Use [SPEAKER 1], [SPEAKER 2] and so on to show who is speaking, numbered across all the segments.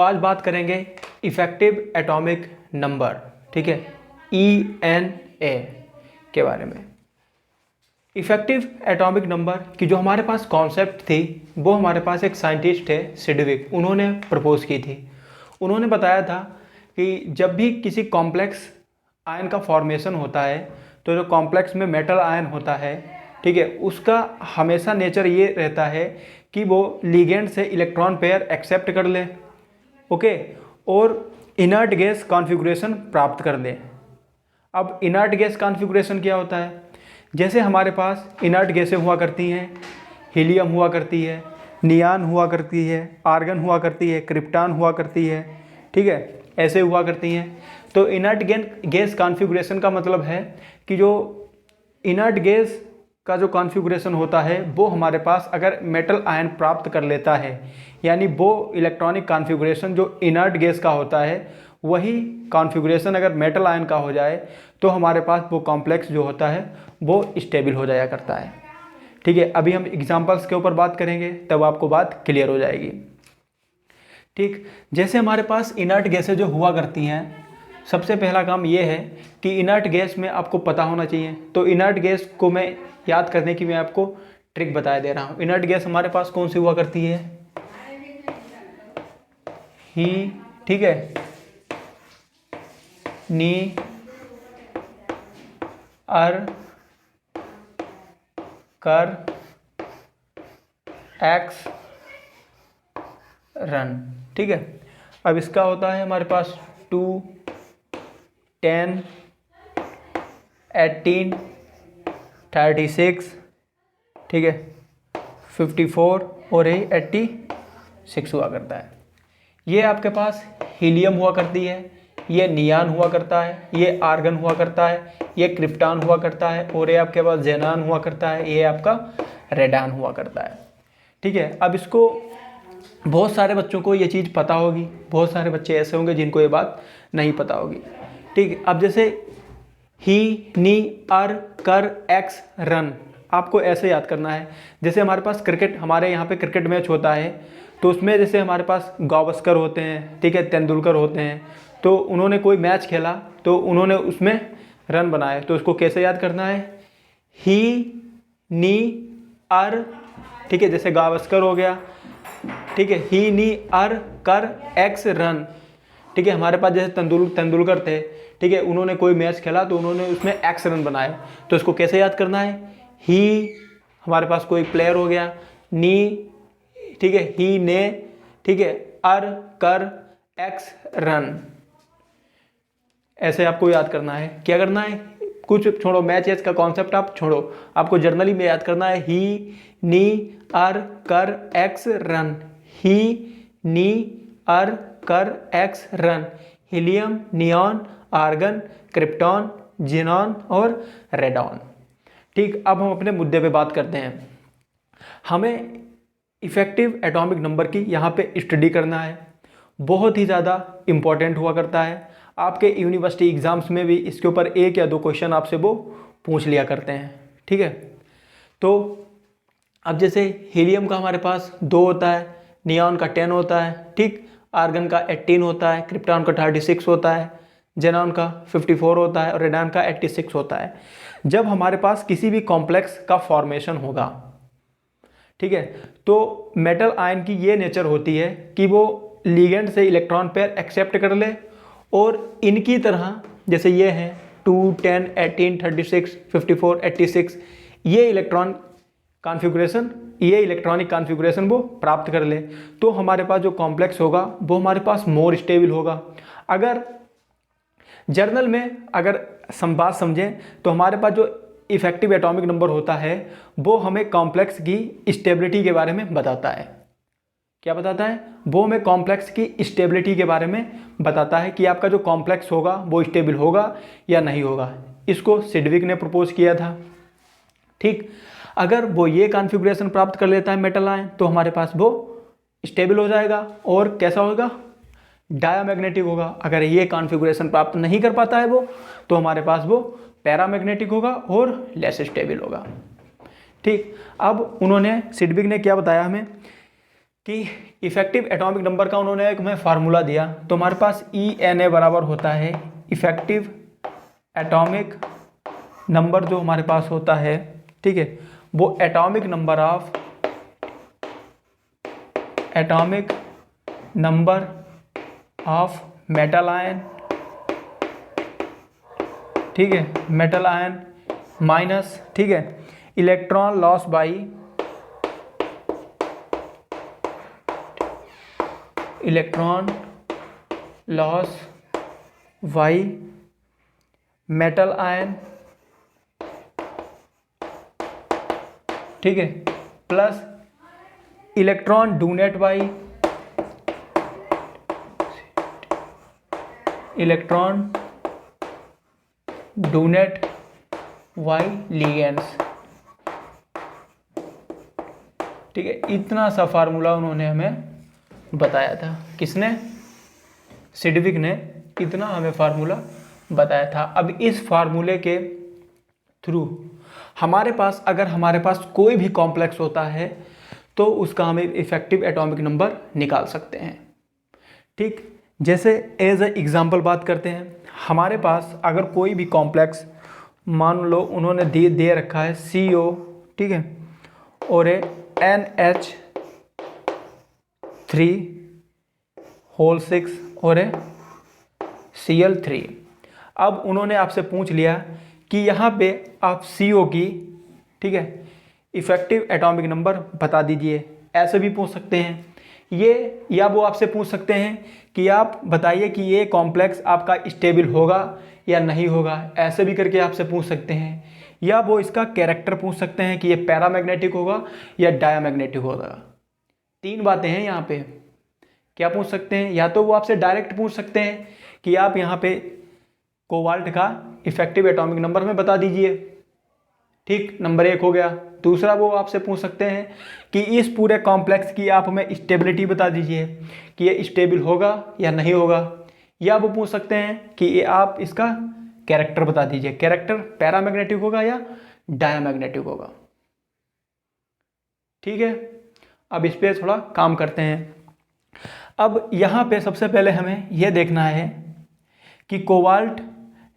[SPEAKER 1] आज बात करेंगे इफेक्टिव एटॉमिक नंबर, ठीक है, ENA के बारे में। इफेक्टिव एटॉमिक नंबर की जो हमारे पास कॉन्सेप्ट थी वो हमारे पास एक साइंटिस्ट है सिडविक, उन्होंने प्रपोज की थी। उन्होंने बताया था कि जब भी किसी कॉम्प्लेक्स आयन का फॉर्मेशन होता है तो जो कॉम्प्लेक्स में मेटल आयन होता है, ठीक है, उसका हमेशा नेचर ये रहता है कि वो लिगेंड से इलेक्ट्रॉन पेयर एक्सेप्ट कर ले, ओके, और इनर्ट गैस कॉन्फ़िगरेशन प्राप्त कर ले। अब इनर्ट गैस कॉन्फ़िगरेशन क्या होता है? जैसे हमारे पास इनर्ट गैसें हुआ करती हैं, हीलियम हुआ करती है, नियान हुआ करती है, आर्गन हुआ करती है, क्रिप्टॉन हुआ करती है, ठीक है, ऐसे हुआ करती हैं। तो इनर्ट गैस कॉन्फ़िगरेशन का मतलब है कि जो इनर्ट गैस का जो कॉन्फ़िगरेशन होता है वो हमारे पास अगर मेटल आयन प्राप्त कर लेता है, यानी वो इलेक्ट्रॉनिक कॉन्फ़िगरेशन जो इनर्ट गैस का होता है वही कॉन्फ़िगरेशन अगर मेटल आयन का हो जाए तो हमारे पास वो कॉम्प्लेक्स जो होता है वो स्टेबल हो जाया करता है। ठीक है, अभी हम एग्जांपल्स के ऊपर बात करेंगे तब आपको बात क्लियर हो जाएगी। ठीक, जैसे हमारे पास इनर्ट गैसें जो हुआ करती हैं, सबसे पहला काम ये है कि इनर्ट गैस में आपको पता होना चाहिए। तो इनर्ट गैस को मैं याद करने की मैं आपको ट्रिक बता दे रहा हूँ। इनर्ट गैस हमारे पास कौन सी हुआ करती है? ही, ठीक है, नी, अर, कर, एक्स, रन, ठीक है। अब इसका होता है हमारे पास 2, 10, 18, 36, ठीक है, 54 और ये 86 हुआ करता है। ये आपके पास हीलियम हुआ करती है, ये नियान हुआ करता है, ये आर्गन हुआ करता है, ये क्रिप्टॉन हुआ करता है और ये आपके पास जेनान हुआ करता है, ये आपका रेडान हुआ करता है। ठीक है, अब इसको बहुत सारे बच्चों को ये चीज़ पता होगी, बहुत सारे बच्चे ऐसे होंगे जिनको ये बात नहीं पता होगी। ठीक है, अब जैसे ही, नी, अर, कर, एक्स, रन, आपको ऐसे याद करना है। जैसे हमारे पास क्रिकेट, हमारे यहाँ पे क्रिकेट मैच होता है तो उसमें जैसे हमारे पास गावस्कर होते हैं, ठीक है, तेंदुलकर होते हैं, तो उन्होंने कोई मैच खेला तो उन्होंने उसमें रन बनाए, तो उसको कैसे याद करना है? ही, नी, अर, ठीक है, जैसे गावस्कर हो गया, ठीक है, ही, नी, अर, कर, एक्स, रन, ठीक है। हमारे पास जैसे तेंदुलकर थे, ठीक है, उन्होंने कोई मैच खेला तो उन्होंने उसमें एक्स रन बनाए, तो इसको कैसे याद करना है? ही, हमारे पास कोई प्लेयर हो गया, नी, ठीक है, ही, ने, ठीक है, अर, कर, एक्स, रन, ऐसे आपको याद करना है। क्या करना है? कुछ छोड़ो, मैच एच का कॉन्सेप्ट आप छोड़ो, आपको जर्नली में याद करना है ही, नी, अर, कर, एक्स, रन, ही, नी, अर, कर, एक्स, रन, helium, neon, argon, krypton, xenon और रेडॉन। ठीक, अब हम अपने मुद्दे पे बात करते हैं। हमें इफेक्टिव एटॉमिक नंबर की यहाँ पे स्टडी करना है, बहुत ही ज़्यादा इम्पॉर्टेंट हुआ करता है। आपके यूनिवर्सिटी एग्ज़ाम्स में भी इसके ऊपर 1 या 2 क्वेश्चन आपसे वो पूछ लिया करते हैं। ठीक है, तो अब जैसे हीलियम का हमारे पास 2 होता है, नियॉन का 10 होता है, ठीक, आर्गन का 18 होता है, क्रिप्टॉन का 36 होता है, जेनॉन का 54 होता है और रेडॉन का 86 होता है। जब हमारे पास किसी भी कॉम्प्लेक्स का फॉर्मेशन होगा, ठीक है, तो मेटल आयन की ये नेचर होती है कि वो लिगेंड से इलेक्ट्रॉन पेयर एक्सेप्ट कर ले और इनकी तरह जैसे ये हैं 2, 10, 18, 36, 54, 86, ये इलेक्ट्रॉनिक कॉन्फ़िगरेशन वो प्राप्त कर ले, तो हमारे पास जो कॉम्प्लेक्स होगा वो हमारे पास मोर स्टेबल होगा। अगर जर्नल में अगर बात समझें तो हमारे पास जो इफेक्टिव एटॉमिक नंबर होता है वो हमें कॉम्प्लेक्स की स्टेबिलिटी के बारे में बताता है। क्या बताता है? वो हमें कॉम्प्लेक्स की स्टेबिलिटी के बारे में बताता है कि आपका जो कॉम्प्लेक्स होगा वो स्टेबल होगा या नहीं होगा। इसको सिडविक ने प्रपोज किया था। ठीक, अगर वो ये कॉन्फ़िगरेशन प्राप्त कर लेता है मेटल आयन तो हमारे पास वो स्टेबल हो जाएगा और कैसा होगा? डायामैग्नेटिक होगा। अगर ये कॉन्फ़िगरेशन प्राप्त नहीं कर पाता है वो तो हमारे पास वो पैरामैग्नेटिक होगा और लेस स्टेबल होगा। ठीक, अब उन्होंने सिडविक ने क्या बताया हमें कि इफेक्टिव एटॉमिक नंबर का उन्होंने एक हमें फार्मूला दिया, तो हमारे पास ENA बराबर होता है इफेक्टिव एटॉमिक नंबर जो हमारे पास होता है, ठीक है, वो atomic number of metal ion, ठीक है, मेटल आयन माइनस, ठीक है, electron loss by metal ion, ठीक है, plus electron donate by ligands, ठीक है। इतना सा फार्मूला उन्होंने हमें बताया था। किसने? सिडविक ने इतना हमें फार्मूला बताया था। अब इस फार्मूले के थ्रू हमारे पास, अगर हमारे पास कोई भी कॉम्प्लेक्स होता है तो उसका हम इफेक्टिव एटॉमिक नंबर निकाल सकते हैं, ठीक। जैसे एज ए एग्जांपल बात करते हैं, हमारे पास अगर कोई भी कॉम्प्लेक्स, मान लो उन्होंने दे रखा है CO, ठीक है, और NH3 और Cl3। अब उन्होंने आपसे पूछ लिया कि यहाँ पे आप CO की, ठीक है, इफेक्टिव एटॉमिक नंबर बता दीजिए। ऐसे भी पूछ सकते हैं ये, या वो आपसे पूछ सकते हैं कि आप बताइए कि ये कॉम्प्लेक्स आपका स्टेबल होगा या नहीं होगा, ऐसे भी करके आपसे पूछ सकते हैं। या वो इसका कैरेक्टर पूछ सकते हैं कि ये पैरामैग्नेटिक होगा या डायामैग्नेटिक होगा। तीन बातें हैं यहाँ पे। क्या पूछ सकते हैं? या तो वो आपसे डायरेक्ट पूछ सकते हैं कि आप यहाँ पे कोबाल्ट का इफेक्टिव एटॉमिक नंबर में बता दीजिए, ठीक, नंबर 1 हो गया। दूसरा वो आपसे पूछ सकते हैं कि इस पूरे कॉम्प्लेक्स की आप हमें स्टेबिलिटी बता दीजिए कि ये स्टेबल होगा या नहीं होगा। या वो पूछ सकते हैं कि ये आप इसका कैरेक्टर बता दीजिए, कैरेक्टर पैरामैग्नेटिक होगा या डायामैग्नेटिक होगा, ठीक है। अब इस पर थोड़ा काम करते हैं। अब यहाँ पे सबसे पहले हमें यह देखना है कि कोबाल्ट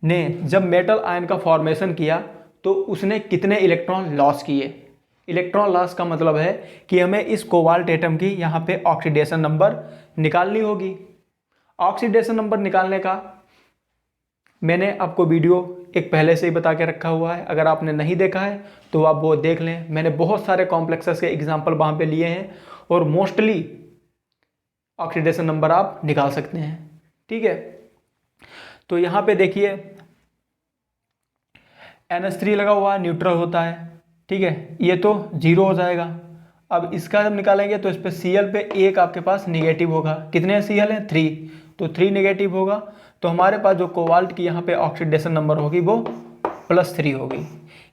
[SPEAKER 1] ने जब मेटल आयन का फॉर्मेशन किया तो उसने कितने इलेक्ट्रॉन लॉस किए। इलेक्ट्रॉन लॉस का मतलब है कि हमें इस कोबाल्ट एटम की यहाँ पे ऑक्सीडेशन नंबर निकालनी होगी। ऑक्सीडेशन नंबर निकालने का मैंने आपको वीडियो एक पहले से ही बता के रखा हुआ है, अगर आपने नहीं देखा है तो आप वो देख लें। मैंने बहुत सारे कॉम्प्लेक्सेस के एग्जाम्पल वहाँ पे लिए हैं और मोस्टली ऑक्सीडेशन नंबर आप निकाल सकते हैं, ठीक है। तो यहाँ पे देखिए NH3 लगा हुआ है, न्यूट्रल होता है, ठीक है, ये तो 0 हो जाएगा। अब इसका जब निकालेंगे तो इस पर Cl पे एक आपके पास निगेटिव होगा। कितने Cl हैं? 3, तो 3 निगेटिव होगा। तो हमारे पास जो कोबाल्ट की यहाँ पे ऑक्सीडेशन नंबर होगी वो +3 होगी।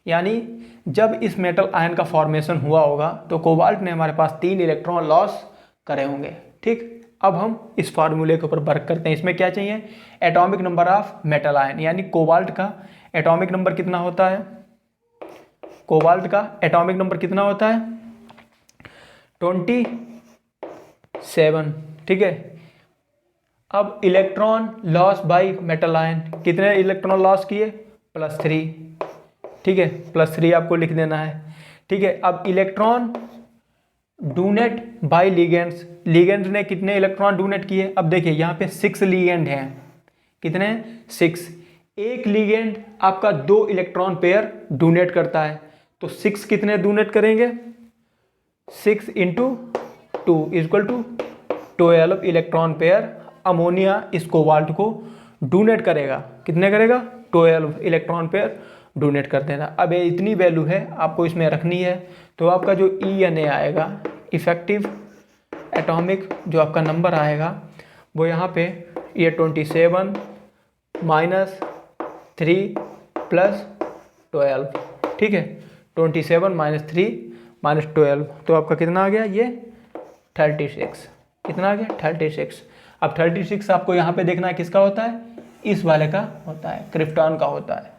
[SPEAKER 1] यानी जब इस मेटल आयन का फॉर्मेशन हुआ होगा तो कोबाल्ट ने हमारे पास 3 इलेक्ट्रॉन लॉस करे होंगे, ठीक। अब हम इस फार्मूले के ऊपर वर्क करते हैं। इसमें क्या चाहिए? Atomic number of metal ion, यानी कोबाल्ट का एटॉमिक नंबर कितना होता है? कोबाल्ट का एटॉमिक नंबर कितना होता है? 27, ठीक है। अब electron loss by metal ion, कितने इलेक्ट्रॉन लॉस किए? +3, ठीक है, +3 आपको लिख देना है, ठीक है। अब electron donate by ligands, ligands ने कितने इलेक्ट्रॉन डोनेट किए? अब देखिए यहाँ पे 6 लिगेंड हैं। कितने? 6। एक लिगेंड आपका 2 इलेक्ट्रॉन पेयर डोनेट करता है, तो 6 कितने डोनेट करेंगे? 6 × 2 = 12 इलेक्ट्रॉन पेयर अमोनिया इस कोबाल्ट को डोनेट करेगा। कितने करेगा? 12 इलेक्ट्रॉन पेयर डोनेट कर देना। अब ये इतनी वैल्यू है आपको इसमें रखनी है, तो आपका जो ENA आएगा, इफेक्टिव एटॉमिक जो आपका नंबर आएगा वो यहाँ पे ये 27 - 3 + 12, ठीक है। 27 - 3 - 12, तो आपका कितना आ गया? ये 36। कितना आ गया? 36। अब 36 आपको यहाँ पे देखना है किसका होता है? इस वाले का होता है, क्रिप्टॉन का होता है।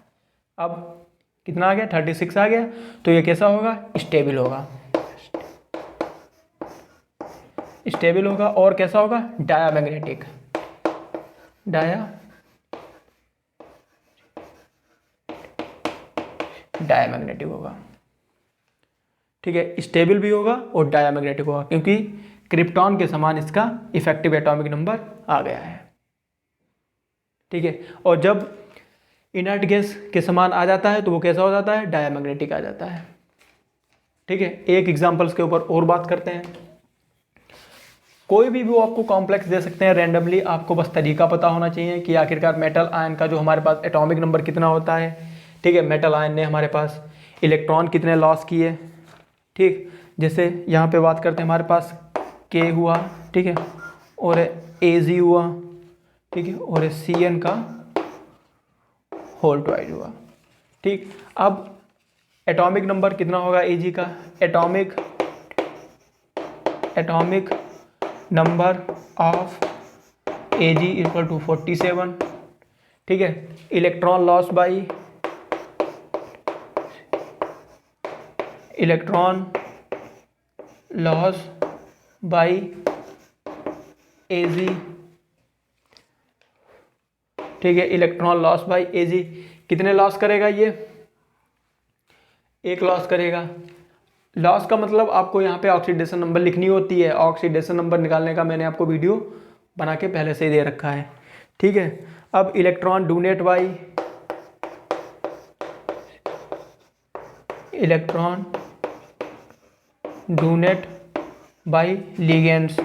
[SPEAKER 1] अब कितना आ गया? 36 आ गया। तो ये कैसा होगा? स्टेबल होगा। स्टेबल होगा और कैसा होगा, डायामैग्नेटिक, डायामैग्नेटिक होगा। ठीक है, स्टेबल भी होगा और डायामैग्नेटिक होगा, क्योंकि क्रिप्टॉन के समान इसका इफेक्टिव एटॉमिक नंबर आ गया है। ठीक है, और जब इनर्ट गैस के समान आ जाता है तो वो कैसा हो जाता है, डायामैग्नेटिक आ जाता है। ठीक है, एक एग्जांपल्स के ऊपर और बात करते हैं। कोई भी वो आपको कॉम्प्लेक्स दे सकते हैं रैंडमली, आपको बस तरीका पता होना चाहिए कि आखिरकार मेटल आयन का जो हमारे पास एटॉमिक नंबर कितना होता है। ठीक है, मेटल आयन ने हमारे पास इलेक्ट्रॉन कितने लॉस किए। ठीक, जैसे यहाँ पे बात करते हैं, हमारे पास के हुआ, ठीक है, और AG हुआ, ठीक है, और CN का होल ट्वाइस हुआ। ठीक, अब एटॉमिक नंबर कितना होगा AG का, atomic number of AG equal to 47। ठीक है, इलेक्ट्रॉन लॉस बाई AG। ठीक है, इलेक्ट्रॉन लॉस बाई AG कितने लॉस करेगा, ये एक लॉस करेगा। लॉस का मतलब आपको यहाँ पे ऑक्सीडेशन नंबर लिखनी होती है। ऑक्सीडेशन नंबर निकालने का मैंने आपको वीडियो बना के पहले से ही दे रखा है। ठीक है, अब इलेक्ट्रॉन डोनेट बाई लिगेंड्स।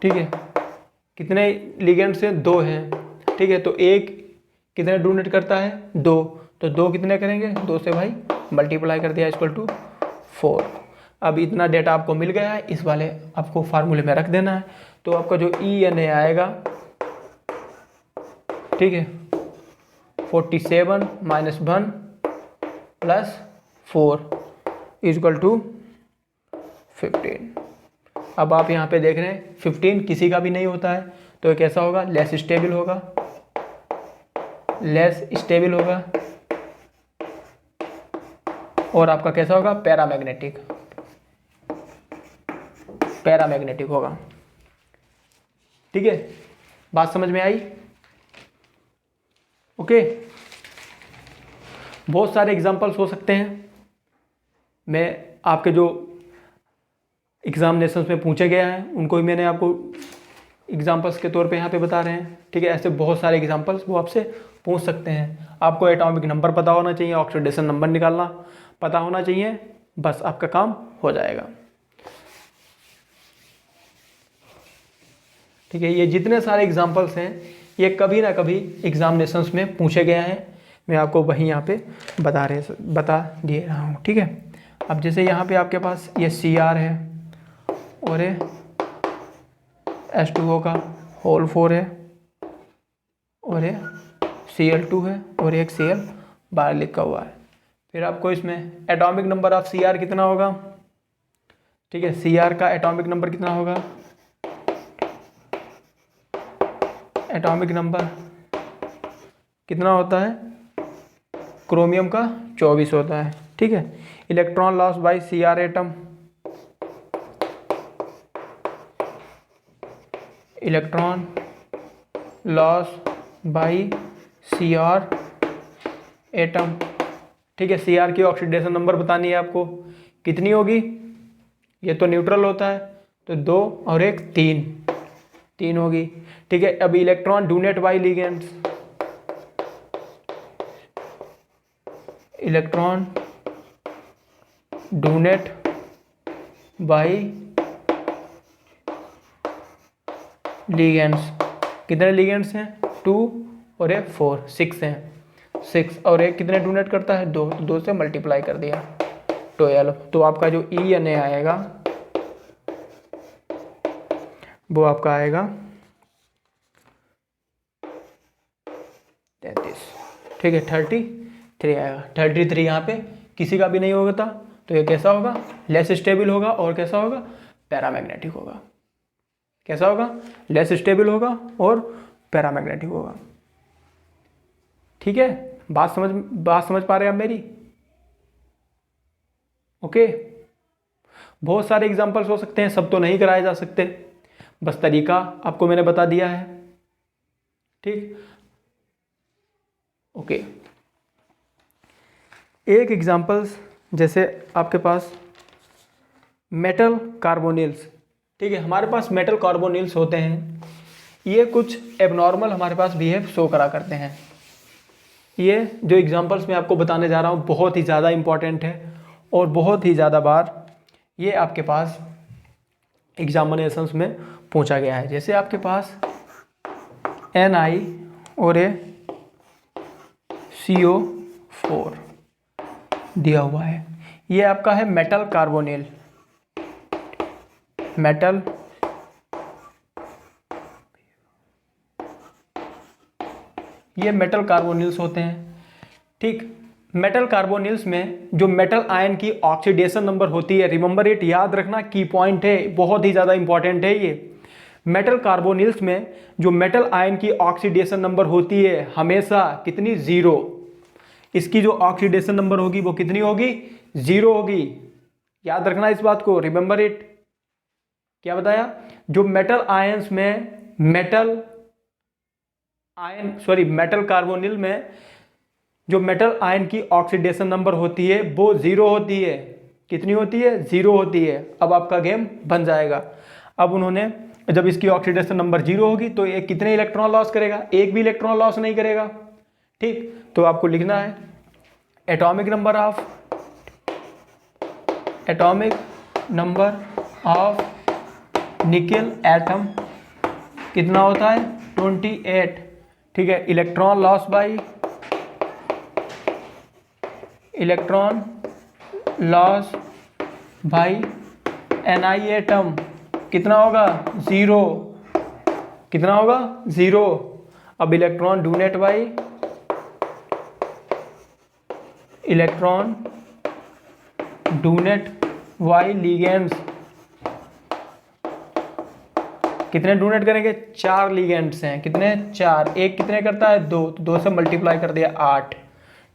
[SPEAKER 1] ठीक है, कितने लिगेंड्स हैं, 2 हैं। ठीक है, तो एक कितने डोनेट करता है, 2, तो 2 कितने करेंगे, 2 से भाई मल्टीप्लाई कर दिया इक्वल टू 4। अब इतना डेटा आपको मिल गया है, इस वाले आपको फार्मूले में रख देना है। तो आपका जो ENA आएगा, ठीक है, 47 -1 + 4 इक्वल टू 15। अब आप यहाँ पे देख रहे हैं 15 किसी का भी नहीं होता है, तो ये कैसा होगा, लेस स्टेबल होगा, और आपका कैसा होगा, पैरामैग्नेटिक होगा। ठीक है, बात समझ में आई। ओके, बहुत सारे एग्जांपल्स हो सकते हैं। मैं आपके जो एग्जामिनेशंस में पूछे गए हैं उनको ही मैंने आपको एग्जांपल्स के तौर पे यहाँ पे बता रहे हैं। ठीक है, ऐसे बहुत सारे एग्जांपल्स वो आपसे पूछ सकते हैं। आपको एटॉमिक नंबर पता होना चाहिए, ऑक्सीडेशन नंबर निकालना पता होना चाहिए, बस आपका काम हो जाएगा। ठीक है, ये जितने सारे एग्जांपल्स हैं ये कभी ना कभी एग्जामिनेशंस में पूछे गए हैं। मैं आपको वहीं यहाँ पे बता दे रहा हूँ। ठीक है, अब जैसे यहाँ पे आपके पास ये Cr है और ये H2O का होल 4 है और ये Cl2 है और एक Cl बाहर लिखा हुआ है। फिर आपको इसमें एटॉमिक नंबर ऑफ Cr कितना होगा। ठीक है, Cr का एटॉमिक नंबर कितना होगा, एटॉमिक नंबर कितना होता है, क्रोमियम का 24 होता है। ठीक है, electron loss by Cr atom, electron loss by Cr atom. ठीक है, Cr की ऑक्सीडेशन नंबर बतानी है आपको, कितनी होगी, ये तो न्यूट्रल होता है तो 2 और 1 3 होगी। ठीक है, अब electron donate by ligands, electron donate by ligands, कितने लिगेंड्स हैं, 2 और 1 4 6 हैं। 6 और 1 कितने डोनेट करता है, 2, 2 से मल्टीप्लाई कर दिया 12। तो आपका जो ENA आएगा वो आपका आएगा 33। ठीक है, 33 आएगा। 33 यहाँ पे किसी का भी नहीं होगा तो ये कैसा होगा, लेस स्टेबल होगा और कैसा होगा, पैरामैग्नेटिक होगा। कैसा होगा, लेस स्टेबल होगा और पैरामैग्नेटिक होगा। ठीक है, बात समझ पा रहे हैं आप मेरी। ओके, बहुत सारे एग्जाम्पल्स हो सकते हैं, सब तो नहीं कराए जा सकते, बस तरीका आपको मैंने बता दिया है। ठीक, ओके। एक एग्जाम्पल्स जैसे आपके पास मेटल कार्बोनिल्स, ठीक है, हमारे पास मेटल कार्बोनिल्स होते हैं, ये कुछ एबनॉर्मल हमारे पास बिहेव शो करा करते हैं। ये जो एग्जांपल्स मैं आपको बताने जा रहा हूँ बहुत ही ज़्यादा इम्पॉर्टेंट है और बहुत ही ज़्यादा बार ये आपके पास एग्जामिनेशंस में पूछा गया है। जैसे आपके पास Ni और CO4 दिया हुआ है, ये आपका है मेटल कार्बोनिल, मेटल ये मेटल कार्बोनिल्स होते हैं। ठीक, मेटल कार्बोनिल्स में जो मेटल आयन की ऑक्सीडेशन नंबर होती है, रिमेंबर इट, याद रखना, की पॉइंट है, बहुत ही ज़्यादा इंपॉर्टेंट है ये। मेटल कार्बोनिल्स में जो मेटल आयन की ऑक्सीडेशन नंबर होती है हमेशा कितनी, 0। इसकी जो ऑक्सीडेशन नंबर होगी वो कितनी होगी, 0 होगी। याद रखना इस बात को, रिमेंबर इट। क्या बताया, जो मेटल आयंस में मेटल कार्बोनिल में जो मेटल आयन की ऑक्सीडेशन नंबर होती है वो 0 होती है। कितनी होती है, 0 होती है। अब आपका गेम बन जाएगा। अब उन्होंने जब इसकी ऑक्सीडेशन नंबर 0 होगी तो ये कितने इलेक्ट्रॉन लॉस करेगा, एक भी इलेक्ट्रॉन लॉस नहीं करेगा। ठीक, तो आपको लिखना है atomic number of nickel atom कितना होता है, 28। ठीक है, electron loss by Ni atom कितना होगा, 0। कितना होगा, 0। अब इलेक्ट्रॉन डोनेट बाई लिगेंड्स, कितने डोनेट करेंगे, 4 लिगेंड्स हैं। कितने, 4। एक कितने करता है, 2, तो 2 से मल्टीप्लाई कर दिया, 8।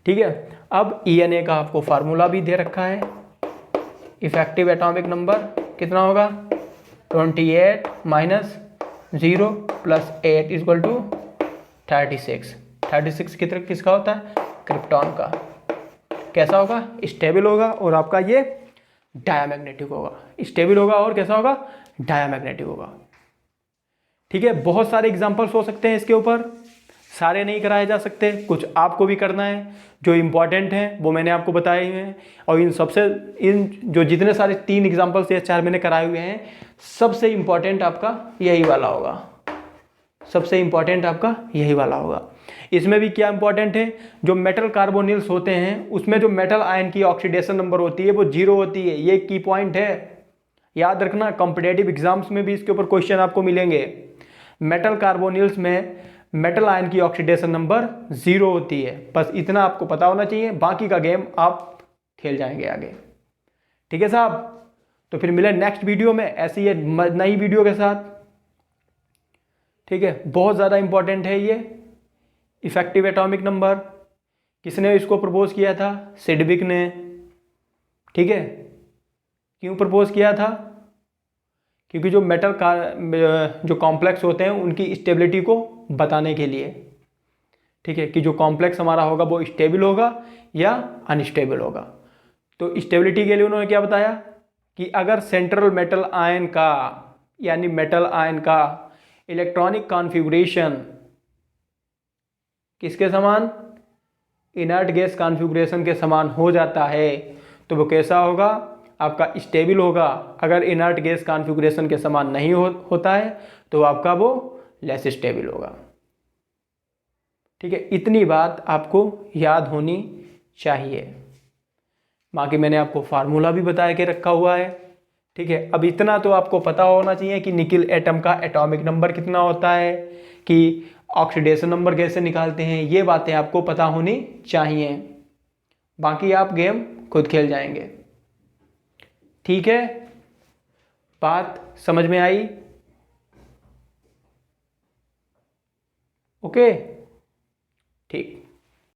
[SPEAKER 1] ठीक है, अब ENA का आपको फार्मूला भी दे रखा है। इफेक्टिव एटॉमिक नंबर कितना होगा, 28 माइनस 0 प्लस 8 इक्वल टू 36। 36 किसका होता है, क्रिप्टॉन का। कैसा होगा, स्टेबल होगा और आपका ये डायामैग्नेटिक होगा। स्टेबल होगा और कैसा होगा, डायामैग्नेटिक होगा। ठीक है, बहुत सारे एग्जांपल्स हो सकते हैं इसके ऊपर, सारे नहीं कराए जा सकते, कुछ आपको भी करना है। जो इम्पॉर्टेंट हैं वो मैंने आपको बताए हुए हैं, और इन जो जितने सारे 3 एग्जांपल्स या 4 मैंने कराए हुए हैं, सबसे इम्पॉर्टेंट आपका यही वाला होगा। सबसे इम्पॉर्टेंट आपका यही वाला होगा। इसमें भी क्या इंपॉर्टेंट है, जो मेटल कार्बोनिल्स होते हैं उसमें जो मेटल आयन की ऑक्सीडेशन नंबर होती है वो 0 होती है। ये की पॉइंट है, याद रखना। कॉम्पिटेटिव एग्जाम्स में भी इसके ऊपर क्वेश्चन आपको मिलेंगे। मेटल कार्बोनिल्स में मेटल आयन की ऑक्सीडेशन नंबर 0 होती है। बस इतना आपको पता होना चाहिए, बाकी का गेम आप खेल जाएंगे आगे। ठीक है साहब, तो फिर मिले नेक्स्ट वीडियो में ऐसी ये नई वीडियो के साथ। ठीक है, बहुत ज़्यादा इंपॉर्टेंट है ये इफेक्टिव एटॉमिक नंबर। किसने इसको प्रपोज किया था, सिडविक ने। ठीक है, क्यों प्रपोज किया था, क्योंकि जो मेटल का जो कॉम्प्लेक्स होते हैं उनकी स्टेबिलिटी को बताने के लिए। ठीक है, कि जो कॉम्प्लेक्स हमारा होगा वो स्टेबल होगा या अनस्टेबल होगा। तो स्टेबिलिटी के लिए उन्होंने क्या बताया कि अगर सेंट्रल मेटल आयन का यानी मेटल आयन का इलेक्ट्रॉनिक कॉन्फ़िगरेशन किसके समान, इनर्ट गैस कॉन्फ़िगरेशन के समान हो जाता है तो वो कैसा होगा, आपका स्टेबल होगा। अगर इनर्ट गैस कॉन्फ़िगरेशन के समान नहीं होता है तो आपका वो लेस स्टेबल होगा। ठीक है, इतनी बात आपको याद होनी चाहिए। बाकी मैंने आपको फार्मूला भी बता के रखा हुआ है। ठीक है, अब इतना तो आपको पता होना चाहिए कि निकेल एटम का एटॉमिक नंबर कितना होता है, कि ऑक्सीडेशन नंबर कैसे निकालते हैं, ये बातें आपको पता होनी चाहिए। बाकी आप गेम खुद खेल जाएंगे। ठीक है, बात समझ में आई? ओके, ठीक।